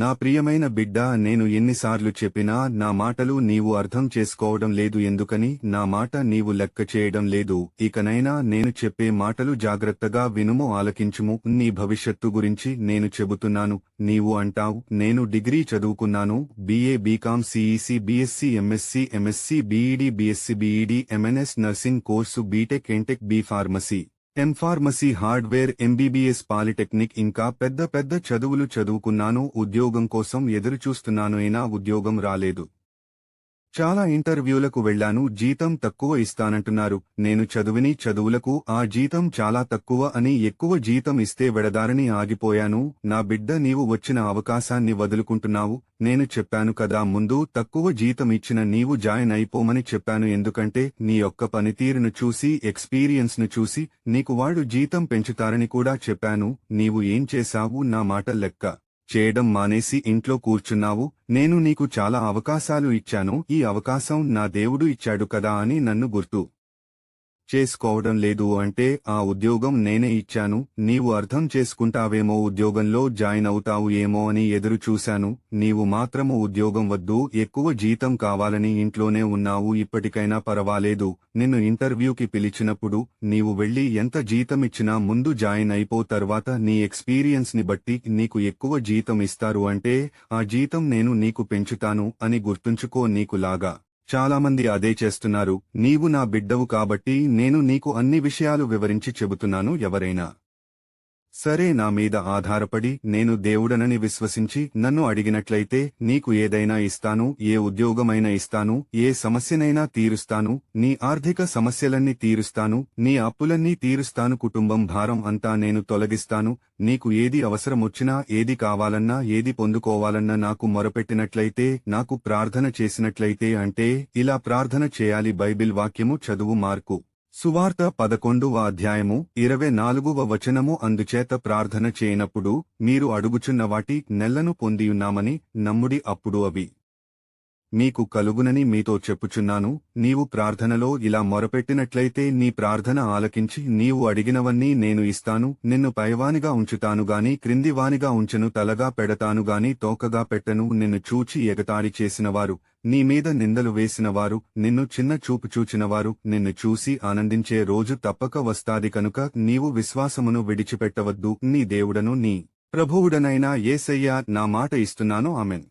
నా ప్రియమైన బిడ్డా, నేను ఎన్నిసార్లు చెప్పినా నా మాటలు నీవు అర్థం చేసుకోవడం లేదు ఎందుకని నా మాట నీవు లెక్క చేయడం లేదు. ఇకనైనా నేను చెప్పే మాటలు జాగ్రత్తగా వినుము, ఆలకించుము. నీ భవిష్యత్తు గురించి నేను చెబుతున్నాను. నీవు అంటావు, నేను డిగ్రీ చదువుకున్నాను, BA BCom CEC BSc MSc MSc BEd BSc BEd MNS nursing course BTech MTech B pharmacy pharmacy hardware MBBS polytechnic ఇంకా పెద్ద పెద్ద చదువులు చదువుకున్నాను. ఉద్యోగం కోసం ఎదురుచూస్తున్నాను, అయినా ఉద్యోగం రాలేదు. చాలా ఇంటర్వ్యూలకు వెళ్లాను, జీతం తక్కువ ఇస్తానంటున్నారు. నేను చదువుని చదువులకు ఆ జీతం చాలా తక్కువ అని ఎక్కువ జీతం ఇస్తే వెడదారని ఆగిపోయాను. నా బిడ్డ, నీవు వచ్చిన అవకాశాన్ని వదులుకుంటున్నావు. నేను చెప్పాను కదా, ముందు తక్కువ జీతం ఇచ్చిన నీవు జాయిన్ అయిపోమని చెప్పాను. ఎందుకంటే నీ యొక్క పనితీరును చూసి, ఎక్స్పీరియన్స్ ను చూసి నీకు వాడు జీతం పెంచుతారని కూడా చెప్పాను. నీవు ఏం చేశావు? నా మాట లెక్క చేయడం మానేసి ఇంట్లో కూర్చున్నావు. నేను నీకు చాలా అవకాశాలు ఇచ్చాను, ఈ అవకాశం నా దేవుడు ఇచ్చాడు కదా అని నన్ను గుర్తు చేసుకోవడం లేదు. అంటే ఆ ఉద్యోగం నేనే ఇచ్చాను, నీవు అర్థం చేసుకుంటావేమో, ఉద్యోగంలో జాయిన్ అవుతావు ఏమో అని ఎదురు చూశాను. నీవు మాత్రము ఉద్యోగం వద్దు, ఎక్కువ జీతం కావాలని ఇంట్లోనే ఉన్నావు. ఇప్పటికైనా పర్వాలేదు, నిన్ను ఇంటర్వ్యూకి పిలిచినప్పుడు నీవు వెళ్లి ఎంత జీతం ఇచ్చినా ముందు జాయిన్ అయిపో, తర్వాత నీ ఎక్స్పీరియన్స్ ని బట్టి నీకు ఎక్కువ జీతం ఇస్తారు. అంటే ఆ జీతం నేను నీకు పెంచుతాను అని గుర్తుంచుకో. నీకు లాగా చాలామంది అదే చేస్తున్నారు. నీవు నా బిడ్డవు కాబట్టి నేను నీకు అన్ని విషయాలు వివరించి చెబుతున్నాను. ఎవరైనా సరే నా మీద ఆధారపడి నేను దేవుడనని విశ్వసించి నన్ను అడిగినట్లయితే నీకు ఏదైనా ఇస్తాను, ఏ ఉద్యోగమైనా ఇస్తాను, ఏ సమస్యనైనా తీరుస్తాను, నీ ఆర్థిక సమస్యలన్నీ తీరుస్తాను, నీ అప్పులన్నీ తీరుస్తాను, కుటుంబం భారం అంతా నేను తొలగిస్తాను. నీకు ఏది అవసరమొచ్చినా, ఏది కావాలన్నా, ఏది పొందుకోవాలన్నా నాకు మొరపెట్టినట్లయితే, నాకు ప్రార్థన చేసినట్లయితే, అంటే ఇలా ప్రార్థన చేయాలి. బైబిల్ వాక్యము చదువు. మార్కు సువార్త 11వ అధ్యాయము 24వ వచనము. అందుచేత ప్రార్థన చేయనప్పుడు మీరు అడుగుచున్న వాటి నెలను పొందియున్నామని నమ్ముడి, అప్పుడు అవి మీకు కలుగునని మీతో చెప్పుచున్నాను. నీవు ప్రార్థనలో ఇలా మొరపెట్టినట్లయితే నీ ప్రార్థన ఆలకించి నీవు అడిగినవన్నీ నేను ఇస్తాను. నిన్ను పైవానిగా ఉంచుతాను గాని క్రిందివానిగా ఉంచెను, తలగా పెడతాను గాని తోకగా పెట్టను. నిన్ను చూచి ఎగతాళి చేసినవారు, నీ మీద నిందలు వేసినవారు, నిన్ను చిన్న చూపు చూచినవారు నిన్ను చూసి ఆనందించే రోజు తప్పక వస్తాది. కనుక నీవు విశ్వాసమును విడిచిపెట్టవద్దు. నీ దేవుడను నీ ప్రభువుడనైన యేసయ్య నా మాట ఇస్తున్నాను. ఆమెన్.